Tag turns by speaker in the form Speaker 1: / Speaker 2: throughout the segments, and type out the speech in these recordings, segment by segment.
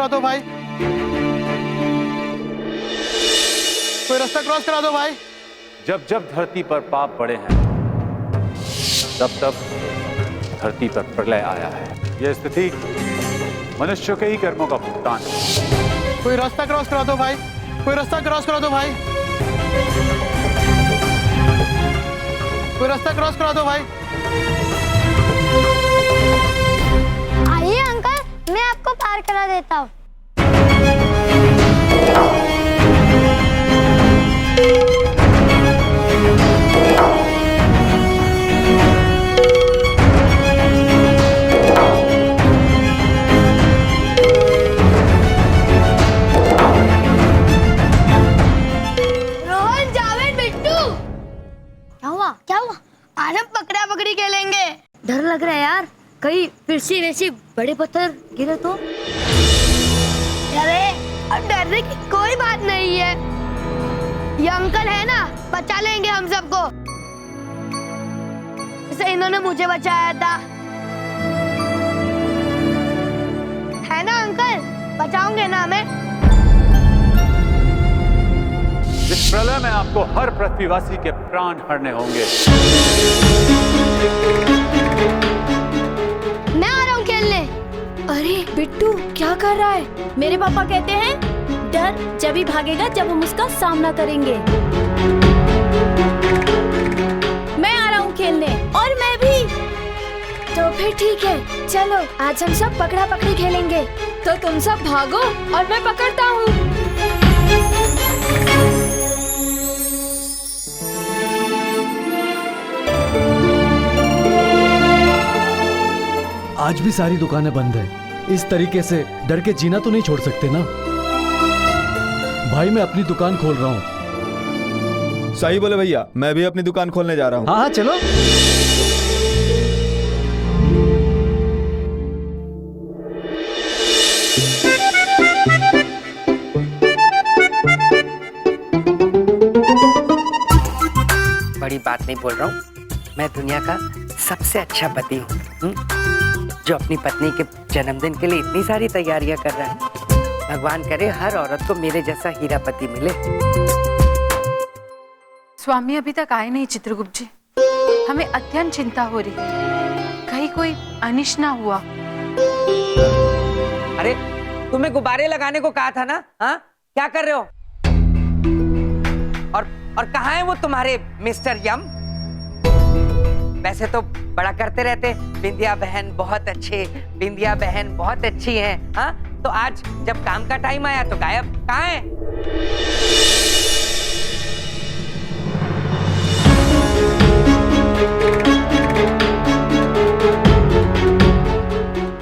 Speaker 1: करा दो भाई, कोई रास्ता क्रॉस करा दो भाई।
Speaker 2: जब जब धरती पर पाप बढ़े हैं, तब तब धरती पर प्रलय आया है। यह स्थिति मनुष्य के ही कर्मों का भुगतान है।
Speaker 1: कोई रास्ता क्रॉस करा दो भाई, कोई रास्ता क्रॉस करा दो भाई, कोई रास्ता क्रॉस करा दो भाई।
Speaker 3: आइए अंकल, मैं आपको पार करा देता हूँ। रोहन, जावेद, बिट्टू, क्या हुआ? आज हम पकड़ा पकड़ी खेलेंगे। डर लग रहा है यार, कहीं फिर से वैसे बड़े पत्थर गिरे तो। अरे अब डरने की कोई बात नहीं है, ये अंकल है ना, बचा लेंगे हम सबको। जैसे इन्होंने मुझे बचाया था, है ना अंकल? बचाओगे ना हमें?
Speaker 2: इस प्रलय में आपको हर पृथ्वीवासी के प्राण हरने होंगे।
Speaker 3: मैं आ रहा हूँ खेलने।
Speaker 4: अरे बिट्टू, क्या कर रहा है? मेरे पापा कहते हैं डर जब ही भागेगा जब हम उसका सामना करेंगे। मैं आ रहा हूँ खेलने। और मैं भी। तो फिर ठीक है, चलो आज हम सब पकड़ा पकड़ी खेलेंगे। तो तुम सब भागो और मैं पकड़ता हूँ।
Speaker 5: आज भी सारी दुकानें बंद है। इस तरीके से डर के जीना तो नहीं छोड़ सकते ना। भाई मैं अपनी दुकान खोल रहा हूँ।
Speaker 6: सही बोले भैया, मैं भी अपनी दुकान खोलने जा रहा हूँ।
Speaker 5: हाँ हाँ चलो।
Speaker 7: बड़ी बात नहीं बोल रहा हूँ, मैं दुनिया का सबसे अच्छा पति हूँ, जो अपनी पत्नी के जन्मदिन के लिए इतनी सारी तैयारियां कर रहा है। भगवान करे हर औरत को मेरे जैसा हीरा पति मिले।
Speaker 8: स्वामी अभी तक आए नहीं चित्रगुप्त जी, हमें अत्यंत चिंता हो रही है, कहीं कोई अनिष्ट ना हुआ।
Speaker 7: अरे तुम्हें गुब्बारे लगाने को कहा था ना, हाँ क्या कर रहे हो? और कहाँ है वो तुम्हारे मिस्टर यम? वैसे तो बड़ा करते रहते, बिंदिया बहन बहुत अच्छे, बिंदिया बहन बहुत अच्छी हैं, हाँ? तो आज जब काम का टाइम आया तो गायब, कहाँ है?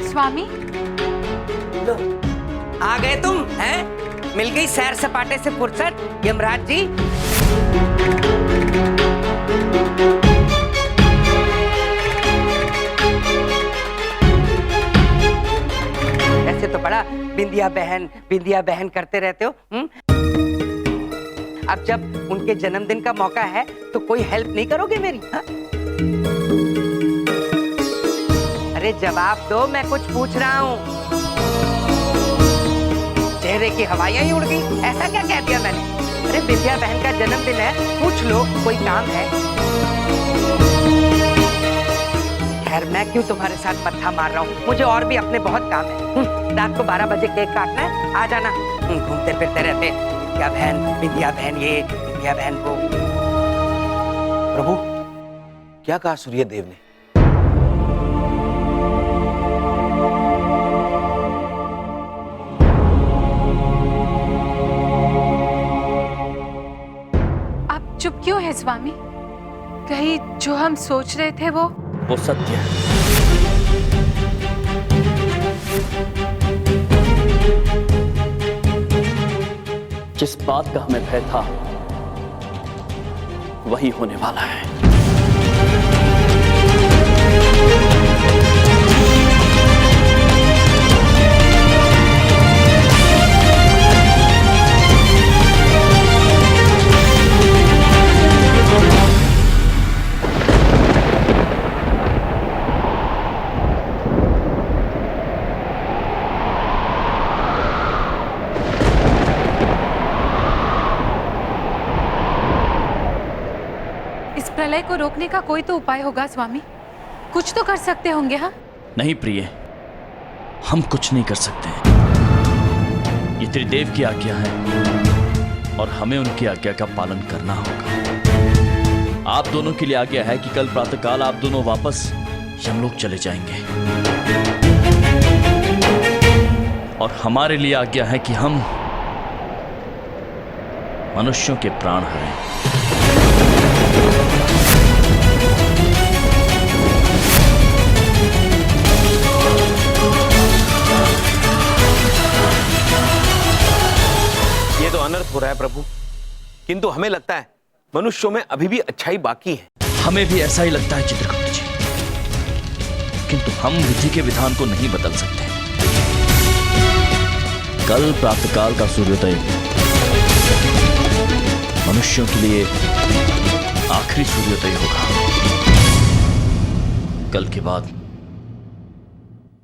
Speaker 8: स्वामी
Speaker 7: लो, आ गए तुम, हैं? मिल गई सैर सपाटे से फुर्सत, यमराज जी। ऐसे तो बड़ा बिंदिया बहन करते रहते हो, अब जब उनके जन्मदिन का मौका है तो कोई हेल्प नहीं करोगे मेरी, हा? अरे जवाब दो, मैं कुछ पूछ रहा हूँ। चेहरे की हवाइयां ही उड़ गई, ऐसा क्या कह दिया मैंने? अरे बिंदिया बहन का जन्मदिन है, पूछ लो कोई काम है। खैर मैं क्यों तुम्हारे साथ मत्था मार रहा हूँ, मुझे और भी अपने बहुत काम है। रात को 12 बजे केक काटना है, आ जाना। घूमते फिरते रहते, बिंदिया बहन ये, बिंदिया बहन वो।
Speaker 9: प्रभु क्या कहा सूर्यदेव ने?
Speaker 8: आप चुप क्यों है स्वामी? कहीं जो हम सोच रहे थे वो
Speaker 9: सत्य है। जिस बात का हमें भय था वही होने वाला है।
Speaker 8: प्रलय को रोकने का कोई तो उपाय होगा स्वामी। कुछ तो कर सकते होंगे। हाँ
Speaker 9: नहीं प्रिय, हम कुछ नहीं कर सकते। ये त्रिदेव की आज्ञा है और हमें उनकी आज्ञा का पालन करना होगा। आप दोनों के लिए आज्ञा है कि कल प्रातःकाल आप दोनों वापस यमलोक चले जाएंगे और हमारे लिए आज्ञा है कि हम मनुष्यों के प्राण हरें। ये तो अनर्थ हो रहा है प्रभु, किंतु हमें लगता है मनुष्यों में अभी भी अच्छाई बाकी है। हमें भी ऐसा ही लगता है चित्रगुप्त जी, किंतु हम विधि के विधान को नहीं बदल सकते। कल प्रातःकाल का सूर्योदय मनुष्यों के लिए आखिरी सूर्योदय होगा। कल के बाद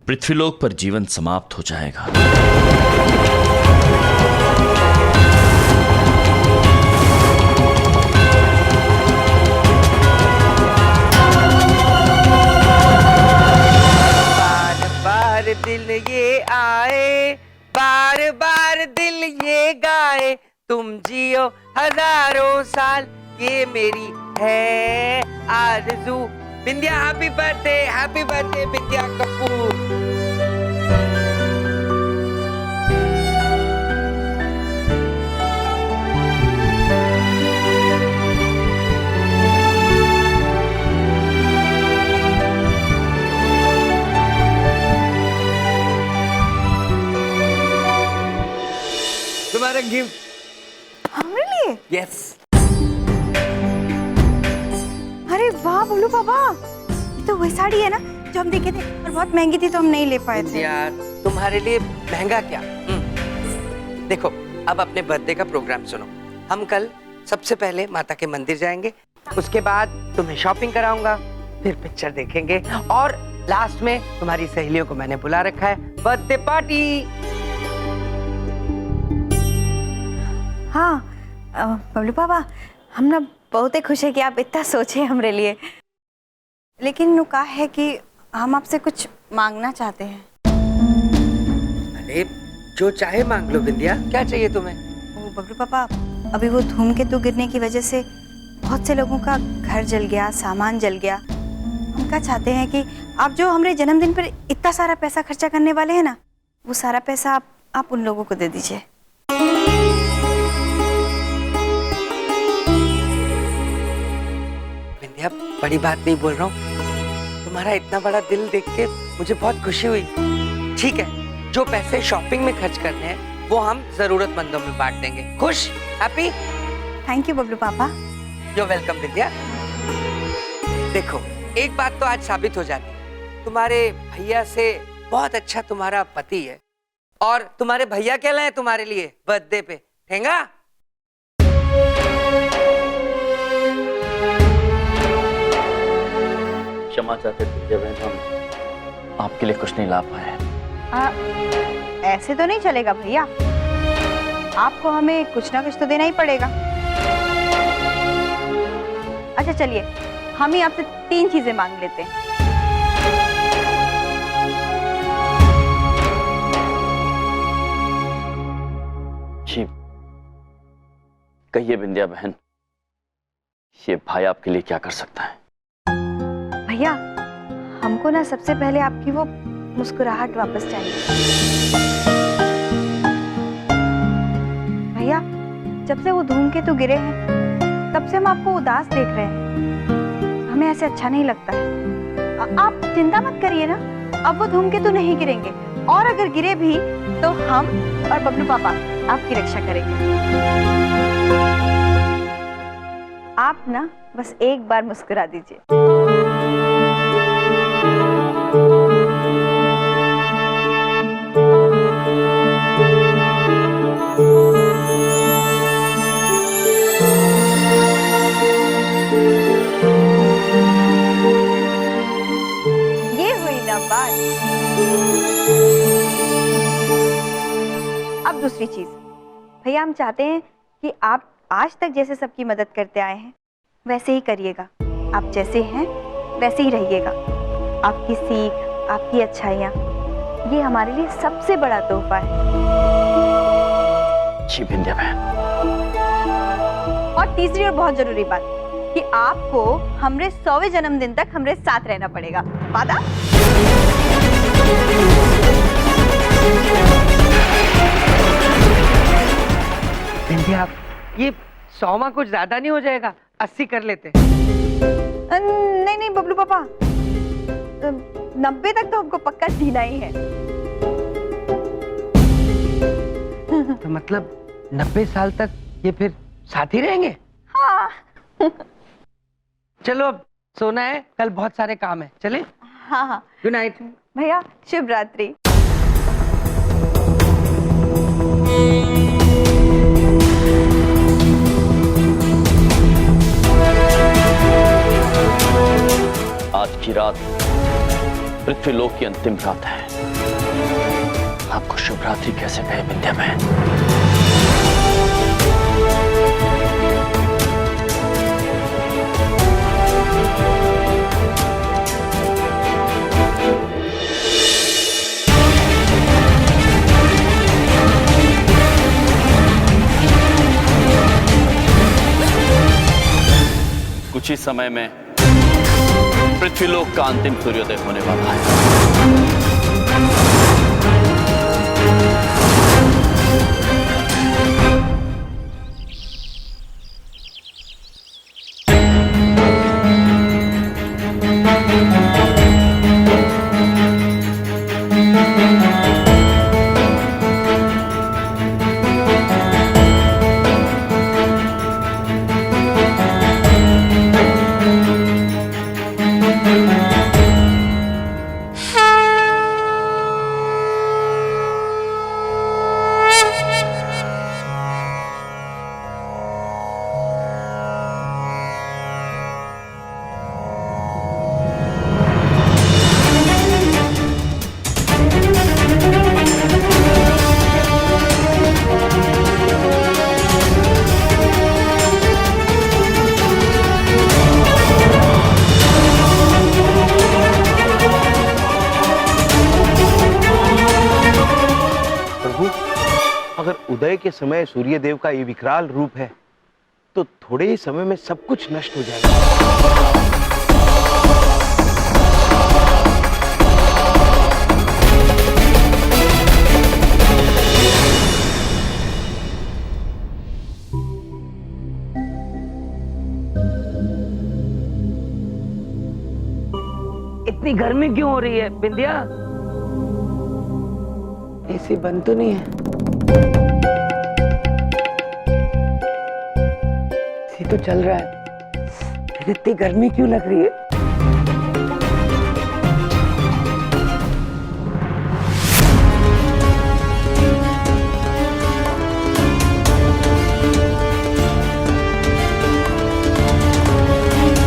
Speaker 9: पृथ्वीलोक पर जीवन समाप्त हो जाएगा।
Speaker 7: बार दिल ये आए, बार बार दिल ये गाए, तुम जियो हजारों साल, ये मेरी है आरज़ू। बिंदिया हैप्पी बर्थडे बिंदिया कपूर। तुम्हारा गिफ्ट
Speaker 10: हमारे लिए।
Speaker 7: यस।
Speaker 10: अरे वाह बोलू पापा, ये तो वही साड़ी है ना जो हम देखे थे, और बहुत महंगी थी तो हम नहीं ले पाए थे।
Speaker 7: यार तुम्हारे लिए महंगा क्या। देखो अब अपने बर्थडे का प्रोग्राम सुनो। हम कल सबसे पहले माता के मंदिर जाएंगे, उसके बाद तुम्हें शॉपिंग कराऊंगा, फिर पिक्चर देखेंगे और लास्ट में तुम्हारी सहेलियों को मैंने बुला रखा है, बर्थडे पार्टी।
Speaker 10: हाँ बबलू पापा, हम ना बहुत ही खुश है कि आप इतना सोचे हमरे लिए, लेकिन नु कहा है कि हम आपसे कुछ मांगना चाहते हैं।
Speaker 7: अरे जो चाहे मांग लो बिंदिया, क्या चाहिए तुम्हें?
Speaker 10: वो बबलू पापा, अभी वो धूमकेतु गिरने की वजह से बहुत से लोगों का घर जल गया, सामान जल गया। हम क्या चाहते हैं कि आप जो हमारे जन्मदिन पर इतना सारा पैसा खर्चा करने वाले हैं ना, वो सारा पैसा आप उन लोगों को दे दीजिए।
Speaker 7: बिंदिया बड़ी बात नहीं बोल रहा हूँ, तुम्हारा इतना बड़ा दिल देख के मुझे बहुत खुशी हुई। ठीक है, जो पैसे शॉपिंग में खर्च करने हैं वो हम जरूरतमंदों में बांट देंगे। खुश? हैप्पी?
Speaker 10: थैंक यू बबलू पापा।
Speaker 7: यो वेलकम बिंदिया। देखो एक बात तो आज साबित हो जाती है, तुम्हारे भैया से बहुत अच्छा तुम्हारा पति है, और तुम्हारे भैया क्या लाए तुम्हारे लिए बर्थडे पे? ठेंगा?
Speaker 9: क्षमा चाहते थे बहन, हम आपके लिए कुछ नहीं ला पाए।
Speaker 10: ऐसे तो नहीं चलेगा भैया, आपको हमें कुछ ना कुछ तो देना ही पड़ेगा। अच्छा चलिए, हम ही आपसे 3 चीजें मांग लेते हैं।
Speaker 9: जी कहिए बिंदिया बहन, ये भाई आपके लिए क्या कर सकता है?
Speaker 10: भैया हमको ना सबसे पहले आपकी वो मुस्कुराहट वापस चाहिए। भैया जब से वो धूमकेतु गिरे हैं तब से हम आपको उदास देख रहे हैं, हमें ऐसे अच्छा नहीं लगता है। आप चिंता मत करिए ना, अब वो धूमकेतु नहीं गिरेंगे, और अगर गिरे भी तो हम और बबलू पापा आपकी रक्षा करेंगे। आप ना बस एक बार मुस्कुरा दीजिए। ये हुई ना बात। अब दूसरी चीज, भैया हम चाहते हैं कि आप आज तक जैसे सबकी मदद करते आए हैं वैसे ही करिएगा। आप जैसे हैं वैसे ही रहिएगा। आपकी सीख, आपकी अच्छाइयाँ, ये हमारे लिए सबसे बड़ा तोहफा है।
Speaker 9: जी विंध्या बहन।
Speaker 10: और तीसरी और बहुत जरूरी बात कि आपको हमरे 100वें जन्मदिन तक हमरे साथ रहना पड़ेगा। वादा?
Speaker 7: विंध्या, ये 100वां कुछ ज्यादा नहीं हो जाएगा? 80 कर लेते।
Speaker 10: नहीं नहीं बबलू पापा, 90 तक तो हमको पक्का जीना ही है।
Speaker 7: तो मतलब 90 साल तक ये फिर साथ ही रहेंगे?
Speaker 10: हाँ।
Speaker 7: चलो अब सोना है, कल बहुत सारे काम है, चले?
Speaker 10: हाँ हाँ।
Speaker 7: गुड नाइट
Speaker 10: भैया, शुभ रात्रि।
Speaker 9: आज की रात पृथ्वीलोक की अंतिम रात है। आपको शुभ रात्रि कैसे कहे विंध्या बहन? कुछ ही समय में पृथ्वीलोक का अंतिम सूर्योदय होने वाला है।
Speaker 11: अगर उदय के समय सूर्य देव का ये विकराल रूप है तो थोड़े ही समय में सब कुछ नष्ट हो जाएगा।
Speaker 7: इतनी गर्मी क्यों हो रही है विंध्या? एसी बंद तो नहीं है? एसी तो चल रहा है, फिर इतनी गर्मी क्यों लग रही है?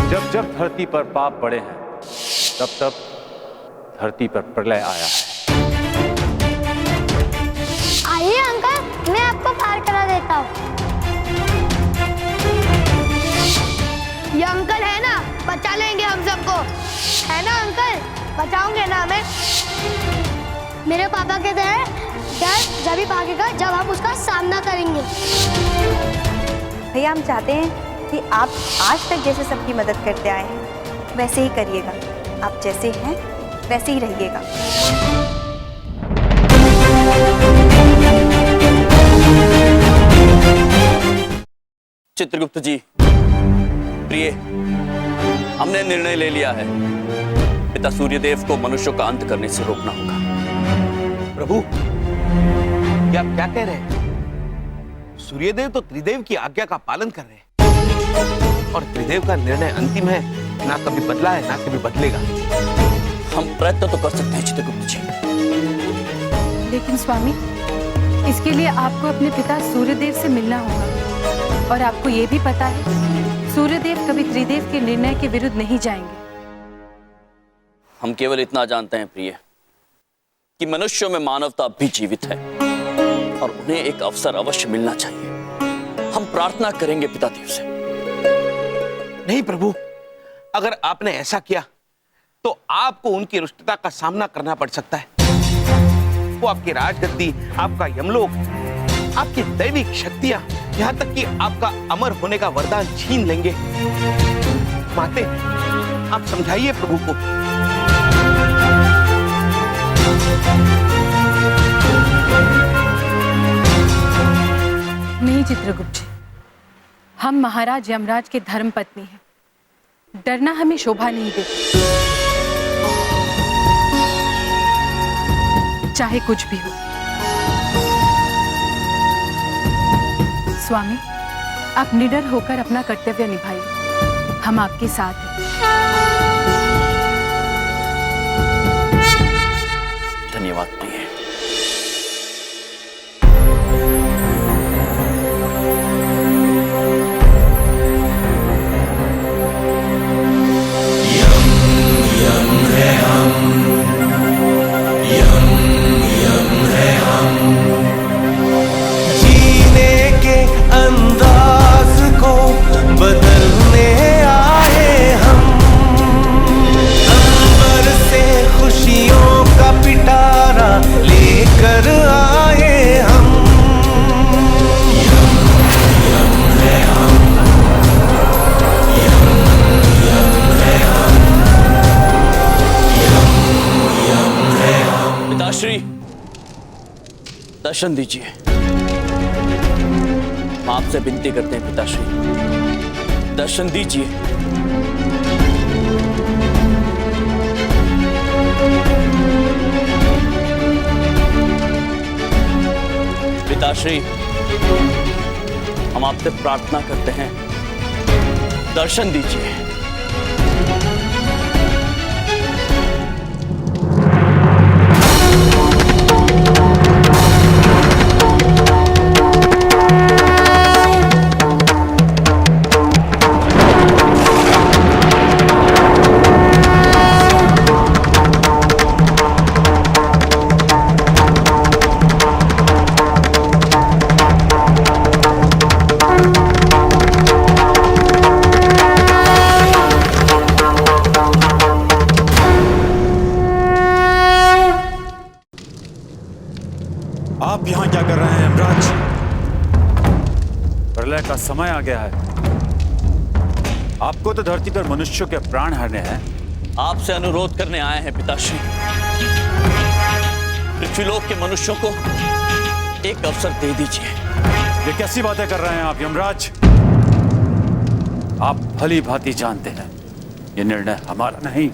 Speaker 2: जब जब धरती पर पाप बढ़े हैं तब तब धरती पर प्रलय आया है।
Speaker 3: आइए अंकल, मैं आपको पार करा देता हूँ। ये अंकल है ना, बचा लेंगे हम सबको, है ना अंकल? बचाओगे ना हमें? मेरे पापा कहते हैं डर जब ही भागेगा जब हम उसका सामना करेंगे।
Speaker 10: भैया, हम चाहते हैं कि आप आज तक जैसे सबकी मदद करते आए हैं वैसे ही करिएगा। आप जैसे हैं वैसे ही रहिएगा।
Speaker 9: चित्रगुप्त जी, प्रिय, हमने निर्णय ले लिया है। पिता सूर्यदेव को मनुष्यों का अंत करने से रोकना होगा।
Speaker 11: प्रभु, क्या आप क्या कह रहे हैं? सूर्यदेव तो त्रिदेव की आज्ञा का पालन कर रहे हैं और त्रिदेव का निर्णय अंतिम है, ना कभी बदला है ना कभी बदलेगा।
Speaker 9: हम प्रयत्न तो कर सकते हैं चित्रगुप्त जी,
Speaker 8: लेकिन स्वामी, इसके लिए आपको अपने पिता सूर्यदेव से मिलना होगा। और आपको ये भी पता है, सूर्यदेव कभी त्रिदेव के निर्णय के विरुद्ध नहीं जाएंगे।
Speaker 9: हम केवल इतना जानते हैं प्रिय कि मनुष्यों में मानवता भी जीवित है और उन्हें एक अवसर अवश्य मिलना चाहिए। हम प्रार्थना करेंगे पितादेव से।
Speaker 11: नहीं प्रभु, अगर आपने ऐसा किया तो आपको उनकी रुष्टता का सामना करना पड़ सकता है। वो आपकी राजगद्दी, आपका यमलोक, आपकी दैविक शक्तियां, यहां तक कि आपका अमर होने का वरदान छीन लेंगे। माते, आप समझाइए प्रभु को।
Speaker 8: नहीं चित्रगुप्त जी, हम महाराज यमराज के धर्म पत्नी हैं। डरना हमें शोभा नहीं देता, चाहे कुछ भी हो। स्वामी, आप निडर होकर अपना कर्तव्य निभाइए, हम आपके साथ हैं।
Speaker 9: धन्यवाद प्रिय। दर्शन दीजिए। हम आपसे विनती करते हैं पिताश्री, दर्शन दीजिए। पिताश्री, हम आपसे प्रार्थना करते हैं, दर्शन दीजिए।
Speaker 2: आप यहां क्या कर रहे हैं यमराज? प्रलय का समय आ गया है। आपको तो धरती पर मनुष्यों के प्राण हरने हैं।
Speaker 9: आपसे अनुरोध करने आए हैं पिताश्री, पृथ्वीलोक के मनुष्यों को एक अवसर दे दीजिए।
Speaker 2: ये कैसी बातें कर रहे हैं आप यमराज? आप भली भांति जानते हैं ये निर्णय हमारा नहीं,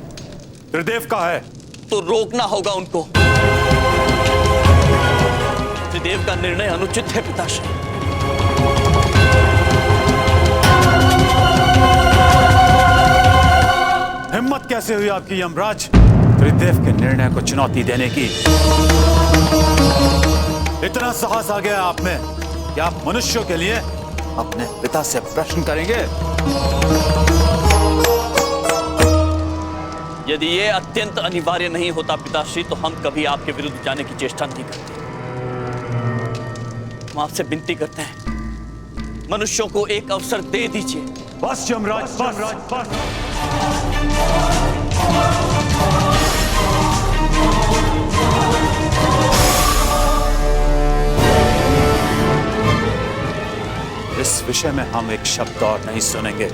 Speaker 2: त्रिदेव का है।
Speaker 9: तो रोकना होगा उनको। त्रिदेव का निर्णय अनुचित है पिताश्री।
Speaker 2: हिम्मत कैसे हुई आपकी यमराज त्रिदेव के निर्णय को चुनौती देने की? इतना साहस आ गया आप में कि आप मनुष्यों के लिए अपने पिता से प्रश्न करेंगे?
Speaker 9: यदि ये अत्यंत अनिवार्य नहीं होता पिताश्री, तो हम कभी आपके विरुद्ध जाने की चेष्टा नहीं करते। हम आपसे विनती करते हैं, मनुष्यों को एक अवसर दे दीजिए।
Speaker 2: बस यमराज, बस। इस विषय में हम एक शब्द और नहीं सुनेंगे।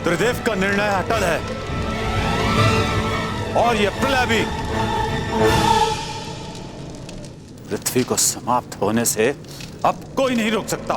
Speaker 2: त्रिदेव का निर्णय अटल है और यह प्रलय भी पृथ्वी को समाप्त होने से अब कोई नहीं रोक सकता।